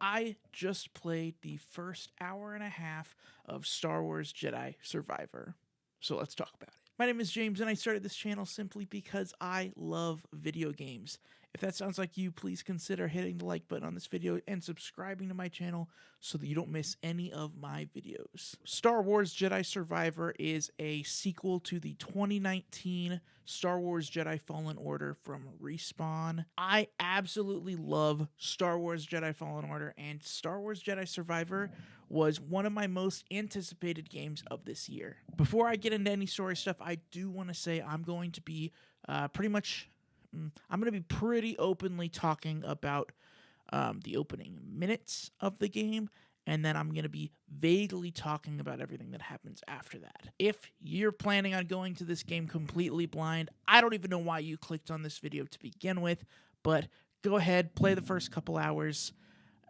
I just played the first hour and a half of Star Wars Jedi Survivor. So let's talk about it. My name is James, and I started this channel simply because I love video games. If that sounds like you, please consider hitting the like button on this video and subscribing to my channel so that you don't miss any of my videos. Star Wars Jedi Survivor is a sequel to the 2019 Star Wars Jedi Fallen Order from Respawn. I absolutely love Star Wars Jedi Fallen Order, and Star Wars Jedi Survivor was one of my most anticipated games of this year. Before I get into any story stuff, I do want to say I'm going to be pretty openly talking about the opening minutes of the game, and then I'm going to be vaguely talking about everything that happens after that. If you're planning on going to this game completely blind, I don't even know why you clicked on this video to begin with, but go ahead, play the first couple hours,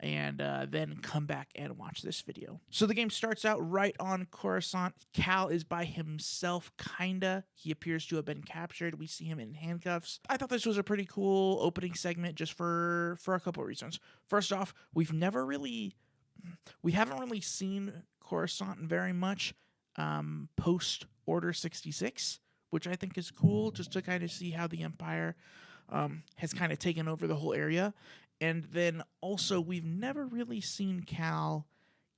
and then come back and watch this video. So the game starts out right on Coruscant. Cal is by himself, kinda. He appears to have been captured. We see him in handcuffs. I thought this was a pretty cool opening segment just for a couple of reasons. First off, we haven't really seen Coruscant very much post Order 66, which I think is cool, just to kind of see how the Empire has kind of taken over the whole area. And then also, we've never really seen Cal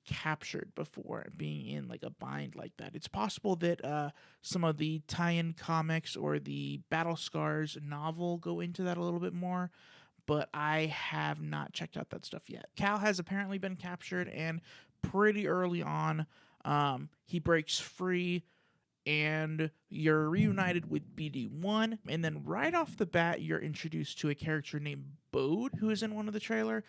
captured before, being in like a bind like that. It's possible that some of the tie-in comics or the Battle Scars novel go into that a little bit more, but I have not checked out that stuff yet. Cal has apparently been captured, and pretty early on, he breaks free, and you're reunited with BD1, and then right off the bat, you're introduced to a character named Bode, who is in one of the trailer,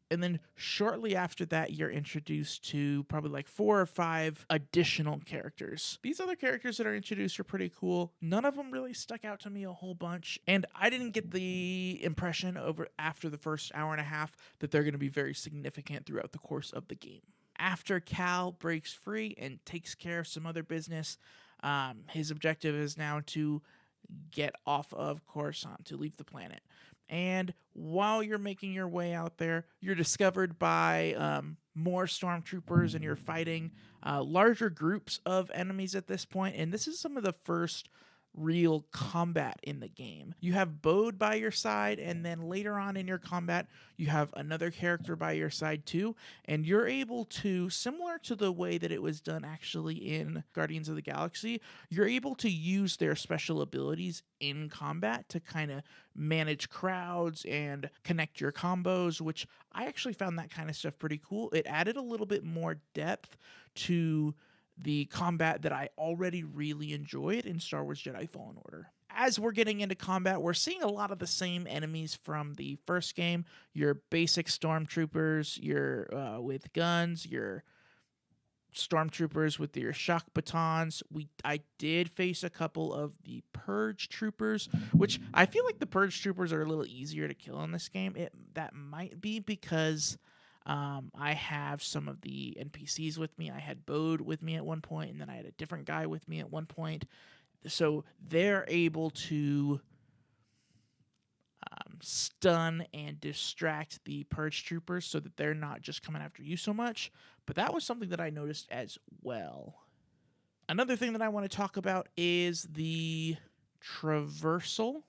and then shortly after that, you're introduced to probably like 4 or 5 additional characters. These other characters that are introduced are pretty cool. None of them really stuck out to me a whole bunch, and I didn't get the impression after the first hour and a half that they're going to be very significant throughout the course of the game. After Cal breaks free and takes care of some other business, his objective is now to get off of Coruscant, to leave the planet. And while you're making your way out there, you're discovered by more stormtroopers, and you're fighting larger groups of enemies at this point. And this is some of the first real combat in the game. You have Bode by your side, and then later on in your combat, you have another character by your side too, and you're able to, similar to the way that it was done actually in Guardians of the Galaxy, you're able to use their special abilities in combat to kind of manage crowds and connect your combos, which I actually found that kind of stuff pretty cool. It added a little bit more depth to the combat that I already really enjoyed in Star Wars Jedi Fallen Order. As we're getting into combat, we're seeing a lot of the same enemies from the first game. Your basic stormtroopers, your with guns, your stormtroopers with your shock batons. I did face a couple of the purge troopers, which I feel like the purge troopers are a little easier to kill in this game. That might be because I have some of the NPCs with me. I had Bode with me at one point, and then I had a different guy with me at one point. So they're able to stun and distract the purge troopers so that they're not just coming after you so much. But that was something that I noticed as well. Another thing that I want to talk about is the traversal.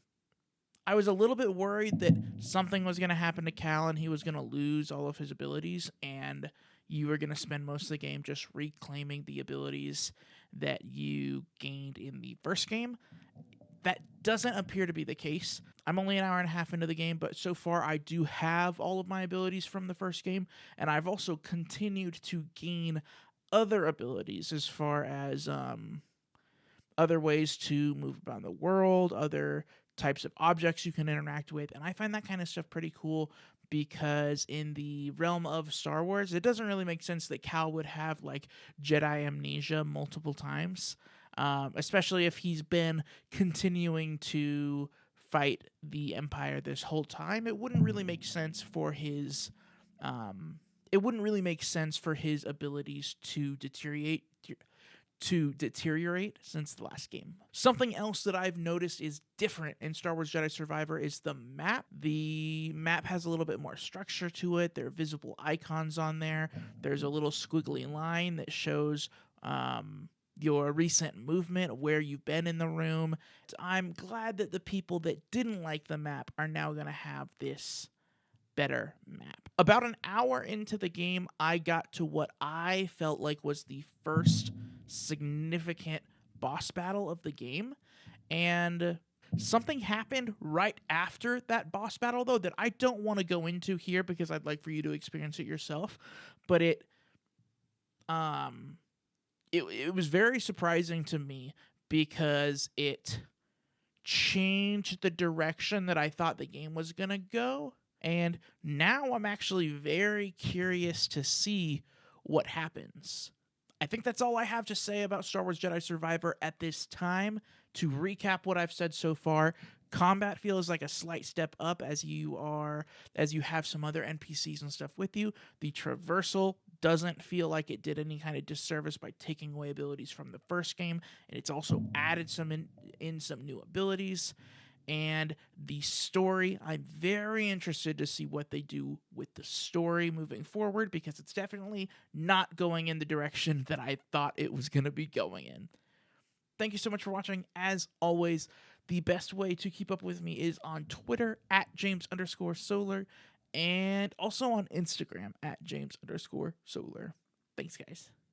I was a little bit worried that something was going to happen to Cal and he was going to lose all of his abilities, and you were going to spend most of the game just reclaiming the abilities that you gained in the first game. That doesn't appear to be the case. I'm only an hour and a half into the game, but so far I do have all of my abilities from the first game, and I've also continued to gain other abilities as far as other ways to move around the world, other types of objects you can interact with, and I find that kind of stuff pretty cool because in the realm of Star Wars, it doesn't really make sense that Cal would have like Jedi amnesia multiple times, especially if he's been continuing to fight the Empire this whole time. It wouldn't really make sense for his abilities to deteriorate to deteriorate since the last game. Something else that I've noticed is different in Star Wars Jedi Survivor is the map. The map has a little bit more structure to it. There are visible icons on there. There's a little squiggly line that shows your recent movement, where you've been in the room. I'm glad that the people that didn't like the map are now going to have this better map. About an hour into the game, I got to what I felt like was the first significant boss battle of the game, and something happened right after that boss battle, though, that I don't want to go into here because I'd like for you to experience it yourself. But it was very surprising to me because it changed the direction that I thought the game was going to go. And now I'm actually very curious to see what happens. I think that's all I have to say about Star Wars Jedi Survivor at this time. To recap what I've said so far, combat feels like a slight step up as you have some other NPCs and stuff with you. The traversal doesn't feel like it did any kind of disservice by taking away abilities from the first game, and it's also added some in some new abilities. And the story, I'm very interested to see what they do with the story moving forward, because it's definitely not going in the direction that I thought it was going to be going in. Thank you so much for watching. As always, the best way to keep up with me is on Twitter at James_Solar, and also on Instagram at James_Solar. Thanks, guys.